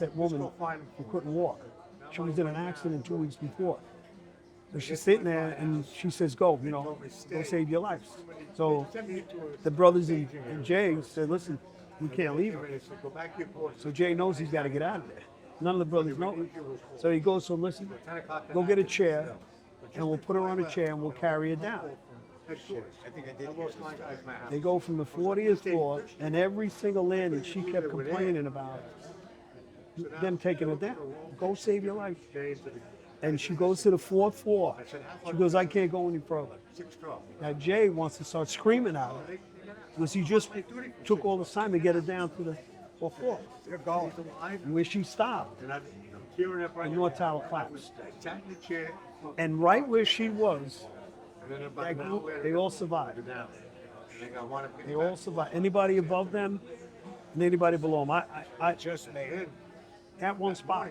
That woman who couldn't walk. She was in an accident 2 weeks before. So she's sitting there and she says, go save your life. So the brothers and Jay said, listen, we can't leave her. So Jay knows he's got to get out of there. None of the brothers know. So he goes, so listen, go get a chair and we'll put her on a chair and we'll carry her down. They go from the 40th floor, and every single landing she kept complaining about them taking her down. Go save your life. And she goes to the 4th floor. She goes, I can't go any further. Now Jay wants to start screaming at her because he just took all the time to get her down to the 4th floor. And where she stopped, the North Tower collapsed. And right where she was, that group, they all survived. They all survived. Anybody above them and anybody below them. I just made it. At one spot.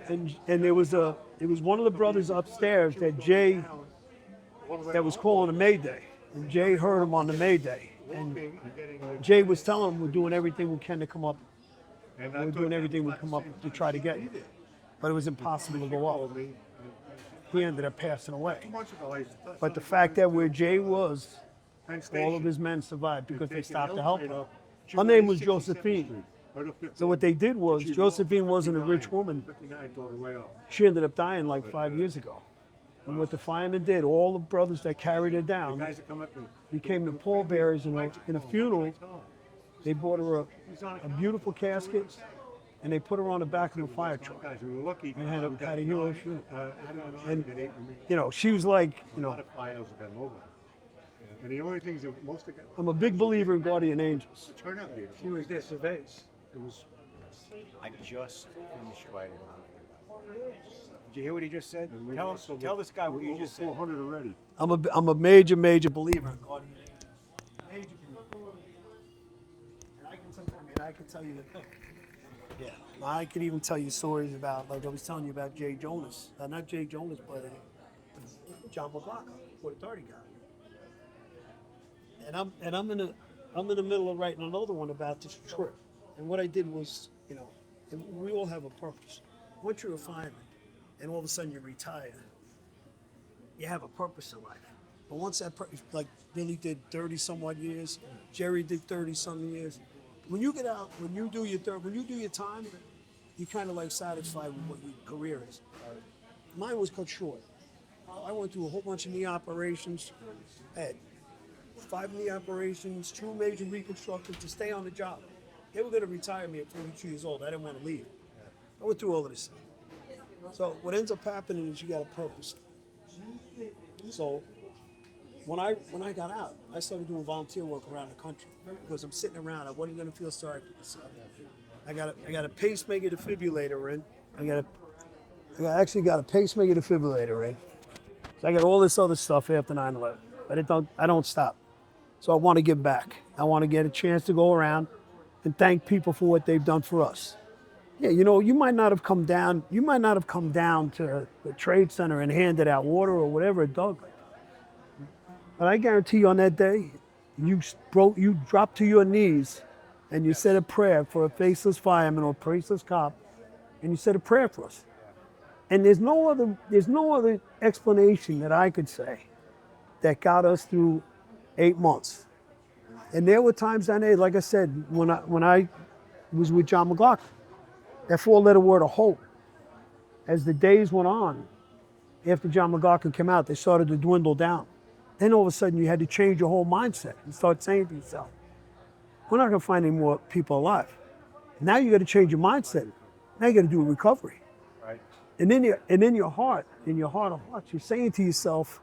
And it was one of the brothers upstairs that Jay, that was calling a Mayday. And Jay heard him on the Mayday. And Jay was telling him, we're doing everything we can to come up. We're doing everything we come up to try to get you. But it was impossible to go up. He ended up passing away. But the fact that where Jay was, all of his men survived because they stopped to help him. Her name was Josephine. So what they did was, Josephine wasn't a rich woman. She ended up dying like 5 years ago. And what the firemen did, all the brothers that carried her down became the pallbearers in a funeral. They bought her a beautiful casket, and they put her on the back of a fire truck. And had a hero shoot. And, she was like, And the only things that most I'm a big believer in guardian angels. She was there surveys. I just finished writing. Did you hear what he just said? Tell this guy what you just said. 400 already. I'm a major believer in guardian angels. Major believer. And I can tell you the thing. Yeah, I could even tell you stories about, like I was telling you about Jay Jonas. Not Jay Jonas, but John McLaughlin, 430 guy. And I'm in the middle of writing another one about this trip. And what I did was, and we all have a purpose. Once you're a fireman, and all of a sudden you retire, you have a purpose in life. But once that purpose, like Billy did 30-some-odd years, Jerry did 30-some years. When you get out, when you do your time, you're kind of like satisfied with what your career is. Mine was cut short. I went through a whole bunch of knee operations. I had 5 knee operations, 2 major reconstructions to stay on the job. They were going to retire me at 42 years old. I didn't want to leave. I went through all of this. So what ends up happening is you got a purpose. So when I got out, I started doing volunteer work around the country because I'm sitting around. I wasn't going to feel sorry for myself. I got a pacemaker defibrillator in. I actually got a pacemaker defibrillator in. So I got all this other stuff after 9/11, but I don't stop. So I want to give back. I want to get a chance to go around and thank people for what they've done for us. Yeah, you might not have come down to the Trade Center and handed out water or whatever it does. But I guarantee you on that day, you dropped to your knees and you said a prayer for a faceless fireman or a faceless cop, and you said a prayer for us. And there's no other explanation that I could say that got us through 8 months. And there were times I like I said, when I was with John McLaughlin, that 4-letter word of hope. As the days went on, after John McLaughlin came out, they started to dwindle down. Then all of a sudden you had to change your whole mindset and start saying to yourself, we're not gonna find any more people alive. Now you gotta change your mindset. Now you gotta do a recovery. Right. And in your heart of hearts, you're saying to yourself,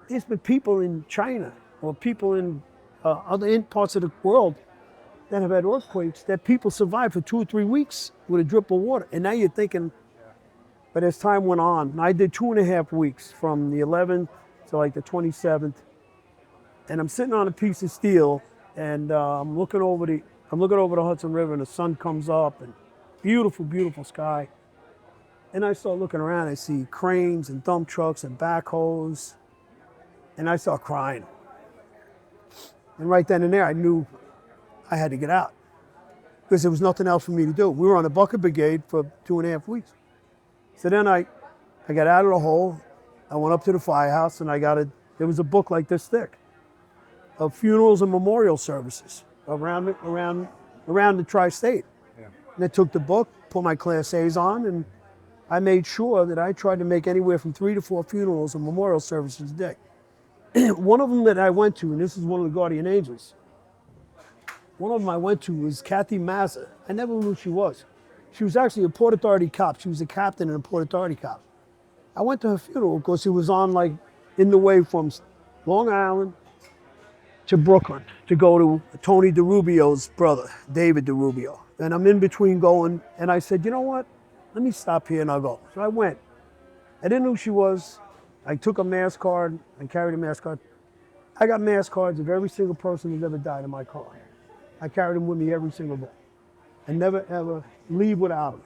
there's been people in China or people in other parts of the world that have had earthquakes that people survived for 2 or 3 weeks with a drip of water. And now you're thinking, but as time went on, I did 2.5 weeks from the 11th to like the 27th. And I'm sitting on a piece of steel and I'm looking over the Hudson River and the sun comes up and beautiful, beautiful sky. And I start looking around, I see cranes and dump trucks and backhoes. And I start crying. And right then and there, I knew I had to get out. because there was nothing else for me to do. We were on a bucket brigade for 2.5 weeks. So then I got out of the hole. I went up to the firehouse and there was a book like this thick of funerals and memorial services around the tri-state. Yeah. And I took the book, put my Class A's on, and I made sure that I tried to make anywhere from 3 to 4 funerals and memorial services a day. One of them that I went to, and this is one of the guardian angels, one of them I went to was Kathy Mazza. I never knew who she was. She was actually a Port Authority cop. She was a captain in a Port Authority cop. I went to her funeral because it was on in the way from Long Island to Brooklyn to go to Tony DeRubio's brother, David DeRubio. And I'm in between going, and I said, you know what? Let me stop here and I'll go. So I went. I didn't know who she was. I took a mass card and carried a mass card. I got mass cards of every single person who's ever died in my car. I carried them with me every single day. I never ever leave without them.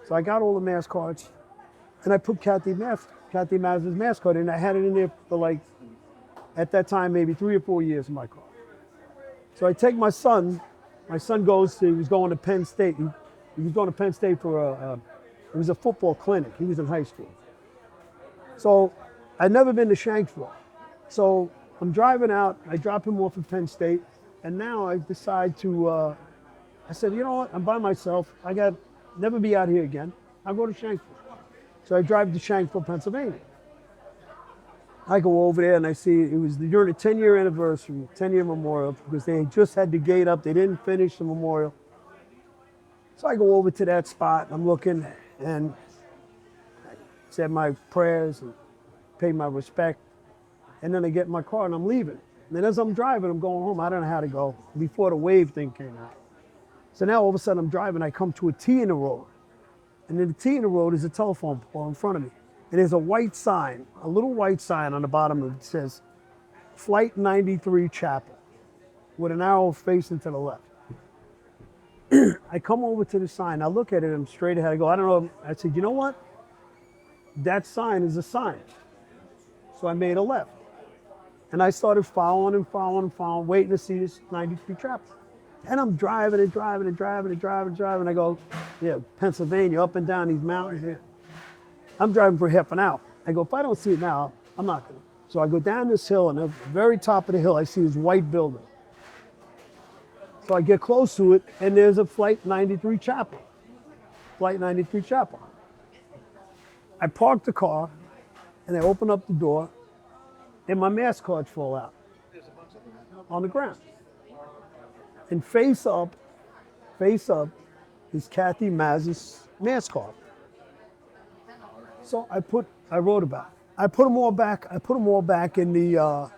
So I got all the mass cards and I put Kathy Mazza's mass card in. I had it in there for at that time, maybe 3 or 4 years in my car. So I take my son he was going to Penn State. He was going to Penn State for it was a football clinic. He was in high school. So I'd never been to Shanksville. So I'm driving out, I drop him off at Penn State, and now I decide I said, you know what, I'm by myself. Never be out here again. I'll go to Shanksville. So I drive to Shanksville, Pennsylvania. I go over there and I see it was during the 10-year anniversary, 10-year memorial, because they just had the gate up. They didn't finish the memorial. So I go over to that spot, I'm looking, and I said my prayers and paid my respect. And then I get in my car and I'm leaving. And then as I'm driving, I'm going home. I don't know how to go before the wave thing came out. So now all of a sudden I'm driving, I come to a T in the road. And in the T in the road is a telephone pole in front of me. And there's a white sign, a little white sign on the bottom of it that says, Flight 93 Chapel, with an arrow facing to the left. I come over to the sign, I look at it, I'm straight ahead, I go, I don't know. I said, you know what? That sign is a sign. So I made a left. And I started following, waiting to see this 93 Chapel. And I'm driving. I go, yeah, Pennsylvania, up and down these mountains here. I'm driving for half an hour. I go, if I don't see it now, I'm not gonna. So I go down this hill, and at the very top of the hill, I see this white building. So I get close to it, and there's a Flight 93 Chapel. Flight 93 Chapel. I park the car, and I open up the door, and my mass cards fall out on the ground. And face up is Kathy Mazza's mass card. So I wrote about it. I put them all back in the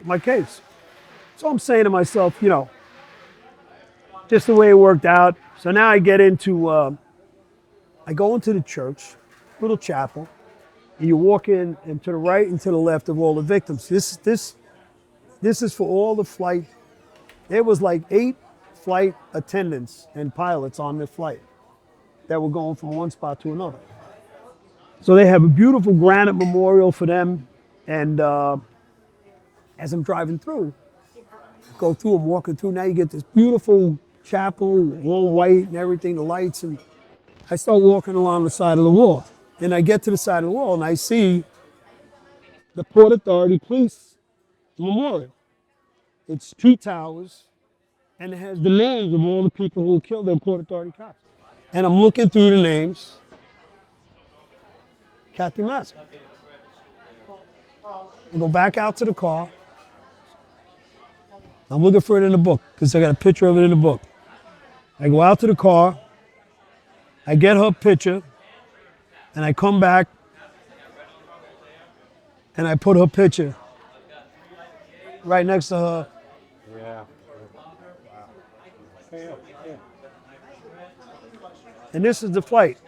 my case. So I'm saying to myself, just the way it worked out. So now I get into, I go into the church, little chapel, and you walk in, and to the right and to the left of all the victims. This is for all the flight. There was 8 flight attendants and pilots on the flight that were going from one spot to another. So they have a beautiful granite memorial for them. And as I'm driving through, I'm walking through, now you get this beautiful chapel, all white and everything, the lights, and I start walking along the side of the wall. And I get to the side of the wall and I see the Port Authority Police Memorial. It's 2 towers, and it has the names of all the people who were killed in Port Authority cops. And I'm looking through the names. Kathy Mazza. I go back out to the car. I'm looking for it in the book because I got a picture of it in the book. I go out to the car. I get her picture, and I come back, and I put her picture right next to her. Yeah. Wow. And this is the flight.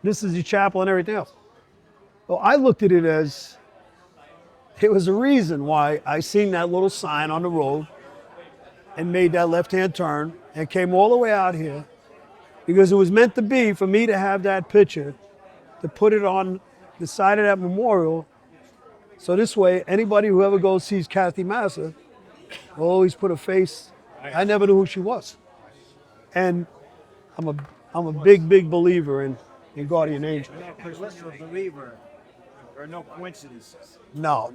This is the chapel and everything else. Well, I looked at it as it was a reason why I seen that little sign on the road and made that left-hand turn and came all the way out here because it was meant to be for me to have that picture, to put it on the side of that memorial. So this way, anybody who ever sees Kathy Mazza will always put a face. I never knew who she was. And I'm a big believer in guardian angel. Because listen, a believer, there are no coincidences. No.